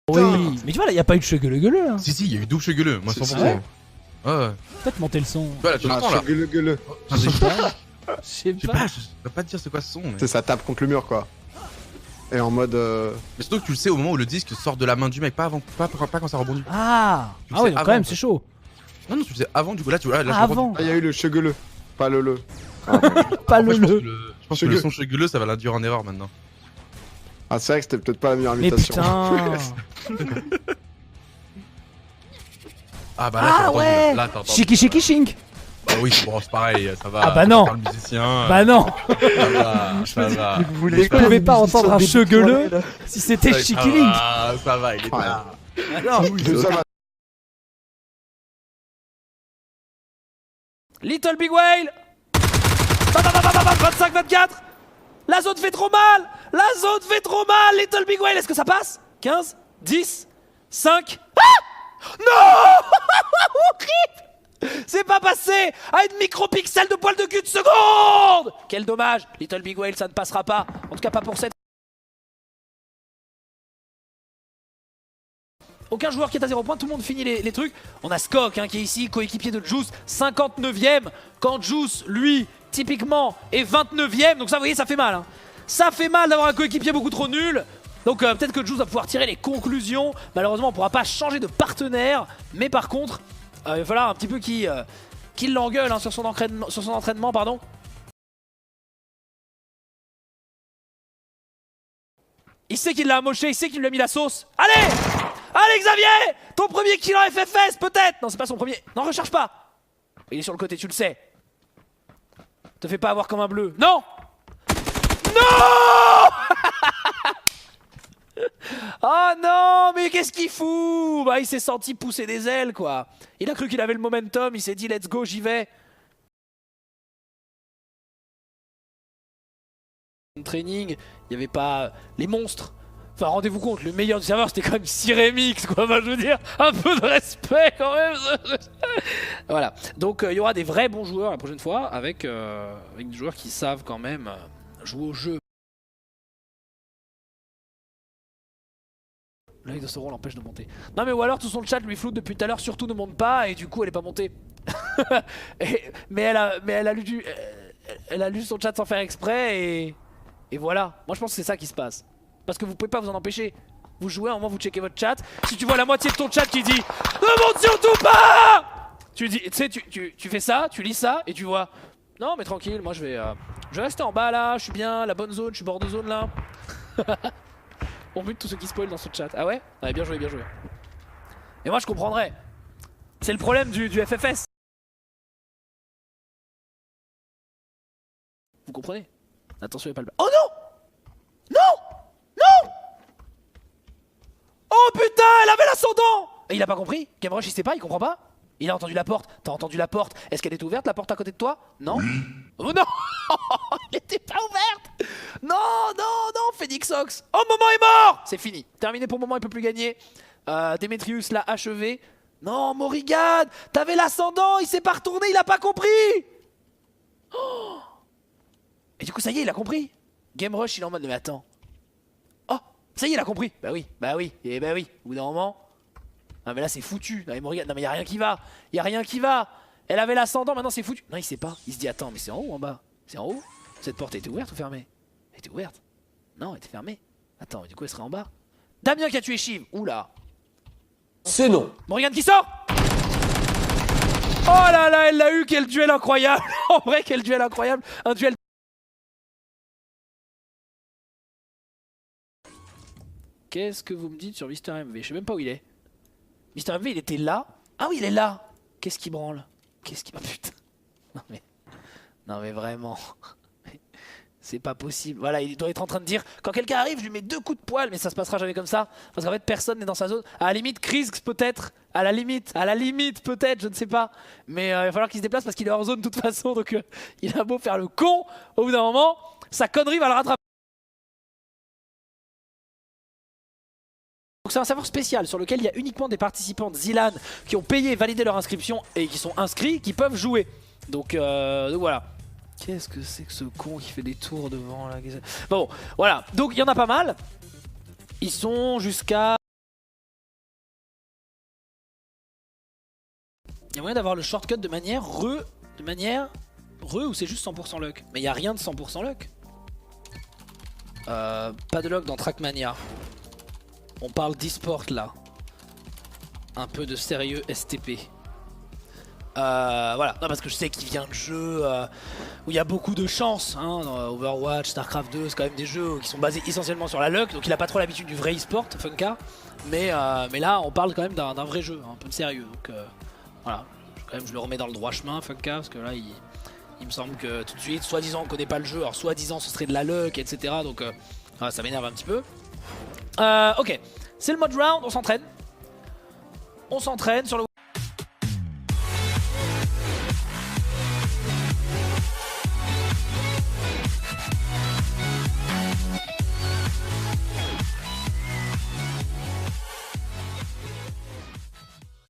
Oui, mais tu vois là, y a pas eu de gueuleux hein. Si, il y a eu double gueuleux, moi 100%. Ouais. Ouais. Peut-être monter le son. Voilà, tu l'entends là. Gueule. Je sais pas. Je sais pas, je peux pas te dire c'est quoi ce son. Mais... C'est ça tape contre le mur quoi. Et en mode. Mais surtout que tu le sais au moment où le disque sort de la main du mec, pas avant, pas quand ça rebondit. Ah Tu le oui, sais donc avant, quand même, en fait. c'est chaud. Non, tu le sais avant, du coup là, tu vois. Là, Ah, avant. Ah, il y a eu le chegueuleux, pas le. Pas Après, le. je pense que le son gueuleux, ça va l'induire en erreur maintenant. Ah, c'est vrai que c'était peut-être pas la meilleure Mais imitation. putain. Ah bah là, Ah t'as entendu, ouais. là, t'as entendu. Shiki shiki shink. Bah oui, bon, c'est pareil, ça va. Ah bah non. Le musicien. Bah non. Ça va. Vous voulez Je pouvais pas entendre un cheveu gueuleux si c'était Ça Shiki Link. Ça va, il est Ouais. là. Alors, Ça va. Little Big Whale. 25-24. La zone fait trop mal. La zone fait trop mal. Little Big Whale, est-ce que ça passe? 15, 10, 5. Ah non. Horrible. C'est pas passé à une micropixel de poil de cul de seconde. Quel dommage. Little Big Whale, ça ne passera pas. En tout cas pas pour cette. Aucun joueur qui est à 0 points, tout le monde finit les trucs. On a Skok hein, qui est ici, coéquipier de Juice, 59ème. Quand Juice, lui, typiquement, est 29ème. Donc ça, vous voyez, ça fait mal. Hein. Ça fait mal d'avoir un coéquipier beaucoup trop nul. Donc peut-être que Juice va pouvoir tirer les conclusions. Malheureusement, on ne pourra pas changer de partenaire. Mais par contre, il va falloir un petit peu qu'il l'engueule hein, sur son entraînement. Pardon. Il sait qu'il l'a amoché, il sait qu'il lui a mis la sauce. Allez! Allez Xavier! Ton premier kill en FFS peut-être! Non c'est pas son premier. Non recharge pas! Il est sur le côté, tu le sais. Te fais pas avoir comme un bleu. Non! Non! Oh non! Mais qu'est-ce qu'il fout? Bah il s'est senti pousser des ailes quoi. Il a cru qu'il avait le momentum, il s'est dit let's go, j'y vais. Training, il n'y avait pas les monstres. Enfin, rendez-vous compte, le meilleur du serveur c'était quand même Cyremix, quoi. Enfin, je veux dire, un peu de respect quand même. Voilà. Donc, il y aura des vrais bons joueurs la prochaine fois avec des joueurs qui savent quand même jouer au jeu. L'œil de Sauron l'empêche de monter. Non, mais ou alors tout son chat lui floute depuis tout à l'heure, surtout ne monte pas et du coup elle est pas montée. mais elle a lu son chat sans faire exprès et voilà. Moi je pense que c'est ça qui se passe. Parce que vous pouvez pas vous en empêcher. Vous jouez, à un moment vous checkez votre chat. Si tu vois la moitié de ton chat qui dit ne monte surtout pas, tu dis, tu sais, tu fais ça, tu lis ça et tu vois. Non mais tranquille, moi je vais rester en bas là, je suis bien, la bonne zone, je suis bord de zone là. On bute tous ceux qui spoil dans ce chat. Ah ouais? Ouais, bien joué, bien joué. Et moi je comprendrais. C'est le problème du FFS. Vous comprenez? Attention, il n'y a pas le... Oh non! Non! Non! Oh putain, elle avait l'ascendant! Et il a pas compris? Gamerush il sait pas, il comprend pas? Il a entendu la porte. T'as entendu la porte? Est-ce qu'elle est ouverte la porte à côté de toi? Non? Oh non! Elle était pas ouverte! Non, non, non, Phoenix Ox! Oh, Moment est mort! C'est fini. Terminé pour Moment, il peut plus gagner. Demetrius l'a achevé. Non, Morrigan! T'avais l'ascendant, il s'est pas retourné, il a pas compris! Oh! Et du coup, ça y est, il a compris. Gamerush, il est en mode, mais attends. Oh, ça y est, il a compris. Bah oui, et bah oui. Au bout d'un moment. Ah, mais là, c'est foutu. Non, mais Morrigan, non, mais y a rien qui va. Y a rien qui va. Elle avait l'ascendant, maintenant c'est foutu. Non, il sait pas. Il se dit, attends, mais c'est en haut ou en bas? C'est en haut? Cette porte était ouverte ou fermée? Elle était ouverte. Non, elle était fermée. Attends, mais du coup, elle serait en bas. Damien qui a tué Shiv. Oula. C'est non. Morrigan qui sort. Oh là là, elle l'a eu. Quel duel incroyable. En vrai, quel duel incroyable. Un duel. Qu'est-ce que vous me dites sur Mister MV? Je sais même pas où il est. Mister MV, il était là. Ah oui, il est là. Qu'est-ce qui branle? Qu'est-ce qui... Oh putain. Non mais vraiment. C'est pas possible. Voilà, il doit être en train de dire quand quelqu'un arrive, je lui mets 2 coups de poil, mais ça se passera jamais comme ça. Parce qu'en fait, personne n'est dans sa zone. À la limite, Chris peut-être. À la limite peut-être, je ne sais pas. Mais il va falloir qu'il se déplace parce qu'il est hors zone de toute façon. Donc il a beau faire le con, au bout d'un moment, sa connerie va le rattraper. Donc c'est un serveur spécial sur lequel il y a uniquement des participants de Zilan qui ont payé, validé leur inscription et qui sont inscrits, qui peuvent jouer. Donc voilà. Qu'est-ce que c'est que ce con qui fait des tours devant là? Bon, voilà. Donc il y en a pas mal. Ils sont jusqu'à... moyen d'avoir le shortcut de manière ou c'est juste 100% luck? Mais il n'y a rien de 100% luck. Pas de luck dans Trackmania. On parle d'e-sport là. Un peu de sérieux STP. Voilà, non parce que je sais qu'il vient de jeux où il y a beaucoup de chance, hein, dans Overwatch, Starcraft 2, c'est quand même des jeux qui sont basés essentiellement sur la luck, donc il a pas trop l'habitude du vrai e-sport, Funka, mais là on parle quand même d'un vrai jeu, un peu de sérieux, donc voilà, quand même je le remets dans le droit chemin, Funka, parce que là il me semble que tout de suite, soi-disant on connaît pas le jeu, alors soi-disant ce serait de la luck, etc., donc voilà, ça m'énerve un petit peu. Ok, c'est le mode round, on s'entraîne sur le